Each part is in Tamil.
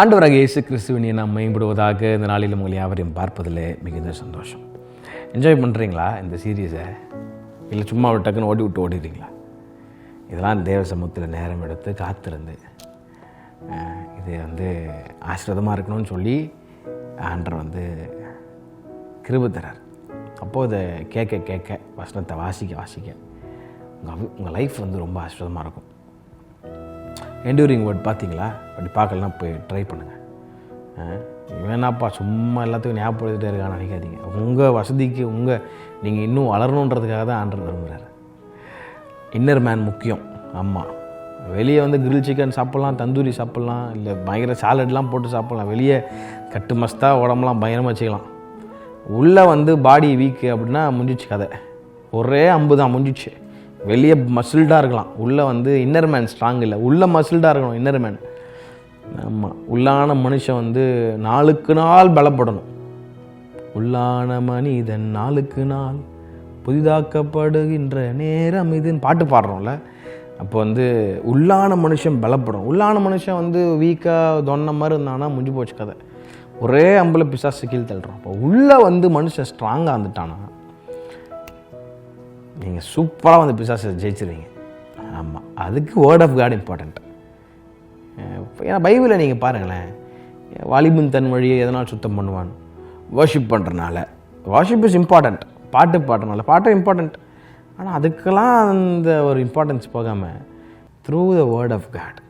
ஆண்டவராகிய இயேசு கிறிஸ்துவினை நாம் மேம்படுவதாக இந்த நாளிலும் உங்களை யாவரையும் பார்ப்பதில் மிகுந்த சந்தோஷம். என்ஜாய் பண்ணுறீங்களா இந்த சீரீஸை? இல்லை சும்மா டக்குன்னு ஓடி விட்டு ஓடிடுறீங்களா? இதெல்லாம் தேவ சமூகத்தில் நேரம் எடுத்து காத்திருந்து இது ஆசீர்வாதமாக இருக்கணும்னு சொல்லி ஆண்டவர் கிருபை தரார். அப்போது இதை கேட்க கேட்க வசனத்தை வாசிக்க உங்கள் லைஃப் ரொம்ப ஆசீர்வாதமாக இருக்கும். என்டூரிங் வேர்ட் பார்த்தீங்களா? அப்படி பார்க்கலாம், போய் ட்ரை பண்ணுங்கள். வேணாப்பா சும்மா எல்லாத்துக்கும் ஞாபகப்படுத்திட்டே இருக்கான்னு நினைக்காதீங்க. உங்கள் வசதிக்கு நீங்கள் இன்னும் வளரணுன்றதுக்காக தான் ஆண்டவர் விரும்புகிறார். இன்னர் மேன் முக்கியம். ஆமாம், வெளியே கிரில் சிக்கன் சாப்பிட்லாம், தந்தூரி சாப்பிட்லாம், இல்லை பயங்கர சாலட்லாம் போட்டு சாப்பிட்லாம். வெளியே கட்டு மஸ்தாக உடம்புலாம் பயங்கரமாக வச்சுக்கலாம். உள்ளே பாடி வீக்கு அப்படின்னா முடிஞ்சிச்சு கதை. ஒரே அம்பு தான் முடிஞ்சிச்சு. வெளியே மசில்டாக இருக்கலாம், உள்ளே இன்னர் மேன் ஸ்ட்ராங் இல்லை. உள்ளே மசில்டாக இருக்கணும் இன்னர் மேன். ஆமாம், உள்ளான மனுஷன் நாளுக்கு நாள் பலப்படணும். உள்ளான மனிதன் நாளுக்கு நாள் புதிதாக்கப்படுகின்ற நேரம் இதுன்னு பாட்டு பாடுறோம்ல. அப்போ உள்ளான மனுஷன் பலப்படும். உள்ளான மனுஷன் வீக்காக தொன்ன மாதிரி இருந்தானா முடிஞ்சு போச்சு கதை. ஒரே அம்பில் பிசாசு கீழ் தள்ளுறோம். அப்போ உள்ளே மனுஷன் ஸ்ட்ராங்காக இருந்துட்டானா நீங்கள் சூப்பராக பிசாசை ஜெயிச்சிருவீங்க. ஆமாம், அதுக்கு வேர்ட் ஆஃப் காட் இம்பார்ட்டண்ட். ஏன்னா பைபிளை நீங்கள் பாருங்களேன், வாலிபன் தன் வழியை எதனால் சுத்தம் பண்ணுவான்? வர்ஷிப் பண்ணுறனால. Worship is important. பாட்டு பாடுறனால பாட்டும் இம்பார்ட்டண்ட். ஆனால் அதுக்கெல்லாம் அந்த ஒரு இம்பார்ட்டன்ஸ் போகாமல் through the word of God.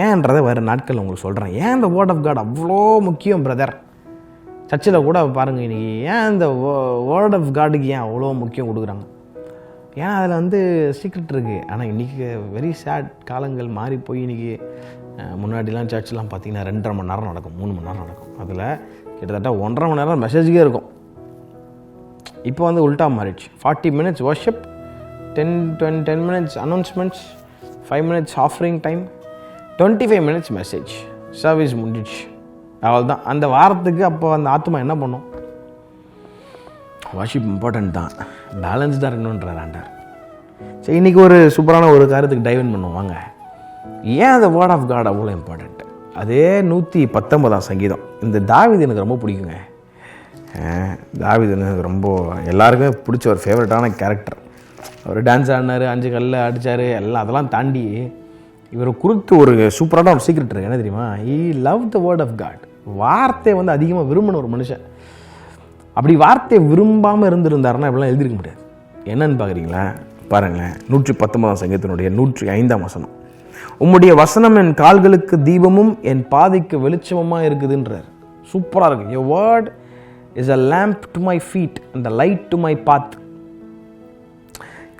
ஏன்றதை வேறு நாட்கள் உங்களுக்கு சொல்கிறேன். ஏன் இந்த வேர்ட் ஆஃப் காட் அவ்வளோ முக்கியம் பிரதர்? சர்ச்சில் கூட பாருங்கள், இன்றைக்கி ஏன் இந்த வேர்ட் ஆஃப் காடுக்கு ஏன் அவ்வளோ முக்கியம் கொடுக்குறாங்க? ஏன்னா அதில் சீக்ரெட் இருக்குது. ஆனால் இன்றைக்கி வெரி சேட். காலங்கள் மாறி போய் இன்றைக்கி முன்னாடிலாம் சர்ச்செலாம் பார்த்திங்கன்னா 2.5 மணி நேரம் நடக்கும், 3 மணி நேரம் நடக்கும். அதில் கிட்டத்தட்ட 1.5 மணி நேரம் மெசேஜுக்கே இருக்கும். இப்போ உல்ட்டா மாறிடுச்சு. 40 minutes worship, 10 minutes announcements, 5 minutes offering time, 25 minutes message. Service முடிஞ்சிடுச்சு, அவ்வளோதான். அந்த வாரத்துக்கு அப்போ அந்த ஆத்மா என்ன பண்ணும்? வர்ஷிப் இம்பார்ட்டன்ட் தான், பேலன்ஸ்டாக இருக்கணுன்றார் ஆண்டவர். சரி, இன்றைக்கி ஒரு சூப்பரான ஒரு காரியத்துக்கு டைவன் பண்ணுவோம் வாங்க. ஏன் அந்த வேர்ட் ஆஃப் காட் அவ்வளோ இம்பார்ட்டண்ட்? அதே 119 சங்கீதம். இந்த தாவீது எனக்கு ரொம்ப பிடிக்குங்க. தாவீது எனக்கு ரொம்ப எல்லாருக்குமே பிடிச்ச ஒரு ஃபேவரட்டான கேரக்டர். அவர் டான்ஸ் ஆடினார், 5 கல்லை அடித்தார், எல்லாம் அதெல்லாம் தாண்டி இவர் குறித்து ஒரு சூப்பரான ஒரு சீக்ரெட் இருக்குது. என்ன தெரியுமா? He love the word of God. வார்த்தையை அதிகமாக விரும்பின ஒரு மனுஷன். அப்படி வார்த்தையை விரும்பாமல் இருந்திருந்தாருன்னா இப்படிலாம் எழுதிருக்க முடியாது. என்னன்னு பார்க்குறீங்களா? பாருங்களேன், 119 சங்கீதத்தினுடைய 105 வசனம். உம்முடைய வசனம் என் கால்களுக்கு தீபமும் என் பாதைக்கு வெளிச்சமுமாக இருக்குதுன்றார். சூப்பராக இருக்குது. Your word is a lamp to my feet and the light to my path.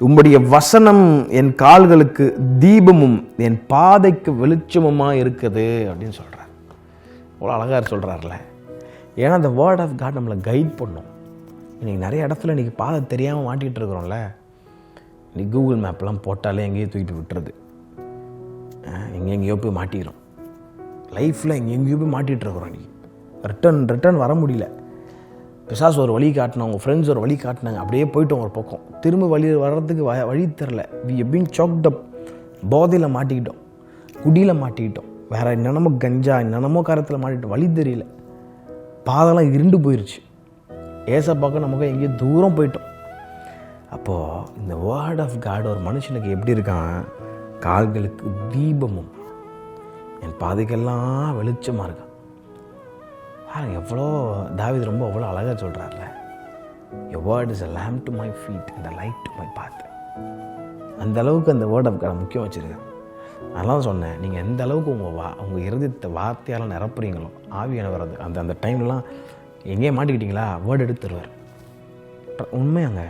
உம்முடைய வசனம் என் கால்களுக்கு தீபமும் என் பாதைக்கு வெளிச்சமுமாக இருக்குது அப்படின்னு சொல்கிறார். அவ்வளோ அழகாக சொல்கிறார்ல. ஏன்னா அந்த வேர்ட் ஆஃப் காட் நம்மளை கைட் பண்ணும். இன்றைக்கி நிறைய இடத்துல இன்றைக்கி பாதை தெரியாமல் மாட்டிகிட்டு இருக்கிறோம்ல. இன்றைக்கி கூகுள் மேப்லாம் போட்டாலே எங்கேயோ தூக்கிட்டு விட்டுறது. எங்கெங்கேயோ போய் மாட்டிக்கிறோம். லைஃப்பில் எங்கெங்கேயோ போய் மாட்டிகிட்டு இருக்கிறோம். இன்றைக்கி ரிட்டர்ன் வர முடியல. பிசாசு ஒரு வழி காட்டினாங்க, உங்கள் ஃப்ரெண்ட்ஸ் ஒரு வழி காட்டினாங்க, அப்படியே போய்ட்டோம் ஒரு பக்கம். திரும்ப வர்றதுக்கு வழி தெரில. வி பீன் சாக்ட் அப். போதையில் மாட்டிக்கிட்டோம், குடியில் மாட்டிக்கிட்டோம், வேறு என்னென்னமோ கஞ்சா என்னென்னமோ காரத்தில் மாட்டிக்கிட்டோம். வழி தெரியல, பாதெல்லாம் இருண்டு போயிடுச்சு. ஏசப்பாக்க நமக்கு எங்கேயோ தூரம் போயிட்டோம். அப்போது இந்த வேர்ட் ஆஃப் காட் ஒரு மனுஷனுக்கு எப்படி இருக்கான்? கால்களுக்கு தீபமும் என் பாதைக்கெல்லாம் வெளிச்சமாக இருக்கான். எவ்வளோ தாவீது ரொம்ப அவ்வளோ அழகாக சொல்கிறார்ல. Your word is a lamp to my feet and a light to my path. அந்த அளவுக்கு அந்த வேர்ட் ஆஃப் காட் முக்கியம் வச்சுருக்கேன். அதெல்லாம் சொன்னேன், நீங்கள் எந்த அளவுக்கு உங்கள் இருதயத்தை வார்த்தையால் நிரப்புறீங்களோ, ஆவியான வர்றது அந்த டைம்லாம் எங்கேயே மாட்டிக்கிட்டீங்களா, வேர்டு எடுத்து தருவார். உண்மையாங்க.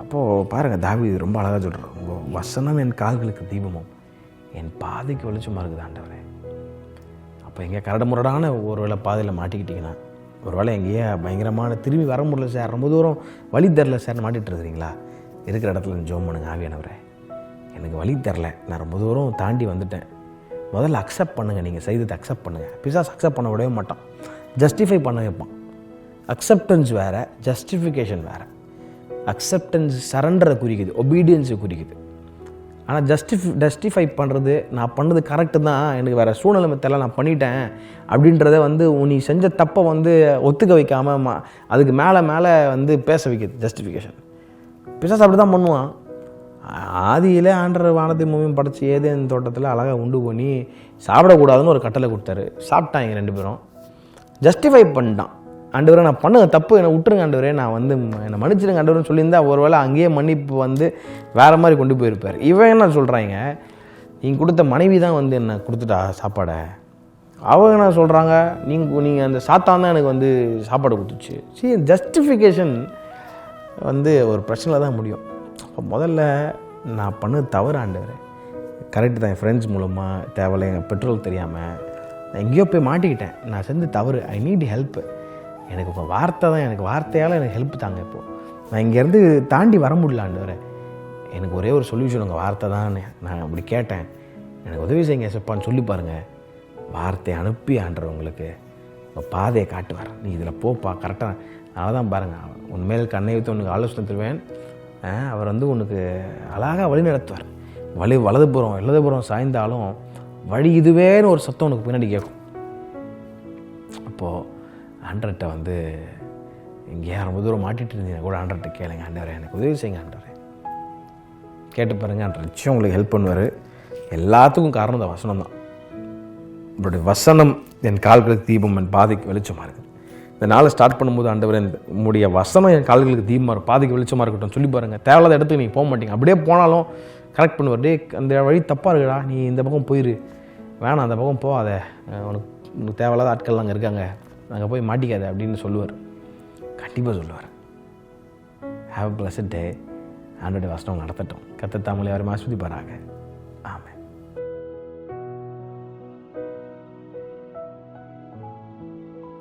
அப்போது பாருங்கள், தாவீது ரொம்ப அழகாக சொல்கிறார். உங்கள் வசனம் என் கால்களுக்கு தீபமும் என் பாதைக்கு வெளிச்சமாக இருக்குது ஆண்டவரே. அப்போ எங்கே கரடுமுரடான ஒரு வேளை பாதையில் மாட்டிக்கிட்டிங்கன்னா, ஒரு வேளை எங்கேயே பயங்கரமான திரும்பி வர முடியல சார், ரொம்ப தூரம் வழி தரல சார் மாட்டிகிட்டு இருக்கிறீங்களா? இருக்கிற இடத்துல ஜெபம் பண்ணுங்க. ஆவியானவரே, எனக்கு வழி தரல, நான் ரொம்ப தூரம் தாண்டி வந்துட்டேன். முதல்ல அக்செப்ட் பண்ணுங்கள். நீங்கள் செய்ததை அக்செப்ட் பண்ணுங்கள். பிசாஸ் அக்செப்ட் பண்ண விடவே மாட்டான், ஜஸ்டிஃபை பண்ண வைப்பான். அக்செப்டன்ஸ் வேறு, ஜஸ்டிஃபிகேஷன் வேறு. அக்செப்டன்ஸ் சரண்டரை குறிக்குது, ஒபீடியன்ஸை குறிக்குது. ஆனால் ஜஸ்டிஃபை பண்ணுறது நான் பண்ணது கரெக்டு தான், எனக்கு வேறு சூழ்நிலை தெரியல, நான் பண்ணிட்டேன் அப்படின்றத வந்து நீ செஞ்ச தப்பை வந்து ஒத்துக்க வைக்காமல் அதுக்கு மேலே வந்து பேச வைக்கிறது ஜஸ்டிஃபிகேஷன். பிசாசு அப்படி தான் பண்ணுவான். ஆதியிலே ஆண்டவர் வானத்தை பூமியும் படைச்சி ஏதேன் தோட்டத்தில் அழகாக உண்டு பண்ணி சாப்பிடக்கூடாதுன்னு ஒரு கட்டளை கொடுத்தாரு. சாப்பிட்டாங்க 2 பேரும். ஜஸ்டிஃபை பண்ணிட்டான். ஆண்டவரே நான் பண்ண தப்பு, என்னை விட்டுருங்க ஆண்டவரே, நான் வந்து என்னை மன்னிச்சிடுங்க ஆண்டவர்னு சொல்லியிருந்தா ஒருவேளை அங்கேயே மன்னிப்பு வந்து வேறு மாதிரி கொண்டு போயிருப்பார். இவன் என்ன சொல்கிறாங்க, நீங்கள் கொடுத்த மனைவி தான் வந்து என்னை கொடுத்துட்டா சாப்பாடை. அவங்க என்ன சொல்கிறாங்க, நீங்கள் அந்த சாத்தான் தான் எனக்கு வந்து சாப்பாடு கொடுத்துச்சு. சரி, ஜஸ்டிஃபிகேஷன் வந்து ஒரு பிரச்சனையில் தான் முடியும். அப்போ முதல்ல நான் பண்ணது தவறு ஆண்டவரே, கரெக்டு தான், என் ஃப்ரெண்ட்ஸ் மூலமாக தேவையில்லை, எங்கள் பெட்ரோல் தெரியாமல் நான் எங்கேயோ போய் மாட்டிக்கிட்டேன், நான் செஞ்ச தவறு, ஐ நீட் ஹெல்ப்பு, எனக்கு உங்கள் வார்த்தை தான், எனக்கு வார்த்தையால் எனக்கு ஹெல்ப் தாங்க. இப்போது நான் இங்கேருந்து தாண்டி வர முடியல ஆண்டவரே, எனக்கு ஒரே ஒரு சொல்யூஷன் உங்கள் வார்த்தை தான். நான் அப்படி கேட்டேன், எனக்கு உதவி செய்யுங்க செப்பான்னு சொல்லி பாருங்கள். வார்த்தையை அனுப்பி ஆண்டவர் உங்களுக்கு உங்கள் பாதையை காட்டுவார். நீ இதில் போப்பா கரெக்டாக. அதனால தான் பாருங்கள், உண்மையில் கண்ணை வைத்து உனக்கு ஆலோசனை தருவேன். அவர் வந்து உனக்கு அழகாக வழி நடத்துவார். வலதுபுறம் இடதுபுறம் சாய்ந்தாலும் வழி இதுவேன்னு ஒரு சத்தம் உனக்கு பின்னாடி கேட்கும். அப்போது ஆண்டர்கிட்ட வந்து எங்கேயா ரொம்ப தூரம் மாட்டிகிட்டு இருந்தீங்கன்னா கூட ஆண்டர்கிட்ட கேளுங்க, ஆண்டவரே எனக்கு உதவி செய்யுங்க ஆண்டவரே, கேட்டு பாருங்க, ஆண்டவர் நிச்சயம் உங்களுக்கு ஹெல்ப் பண்ணுவார். எல்லாத்துக்கும் காரணம் இந்த வசனம் தான். உங்களுடைய வசனம் என் கால்களுக்கு தீபம், என் பாதைக்கு வெளிச்சமாக இருக்குது. இந்த நாளை ஸ்டார்ட் பண்ணும்போது ஆண்டவர் உங்களுடைய வசனம் என் கால்களுக்கு தீபமாக இருக்கும், பாதைக்கு வெளிச்சமாக இருக்கட்டும் சொல்லி பாருங்கள். தேவையில்லாத இடத்துக்கு நீங்கள் போக மாட்டீங்க. அப்படியே போனாலும் கரெக்ட் பண்ணுவார். டே அந்த வழி தப்பாக இருக்குடா, நீ இந்த பக்கம் போயிரு, வேணாம் அந்த பக்கம் போகாத, உனக்கு தேவையில்லாத ஆட்கள் அங்கே இருக்காங்க, அங்கே போய் மாட்டிக்காத அப்படின்னு சொல்லுவார். கண்டிப்பாக சொல்லுவார். ஹாவ் அ பிளஸட் டே. ஆண்டோடைய வசனம் நடத்தட்டும். கர்த்தர் தாமலை யாரும் ஆஸ்வதிப்பாராங்க.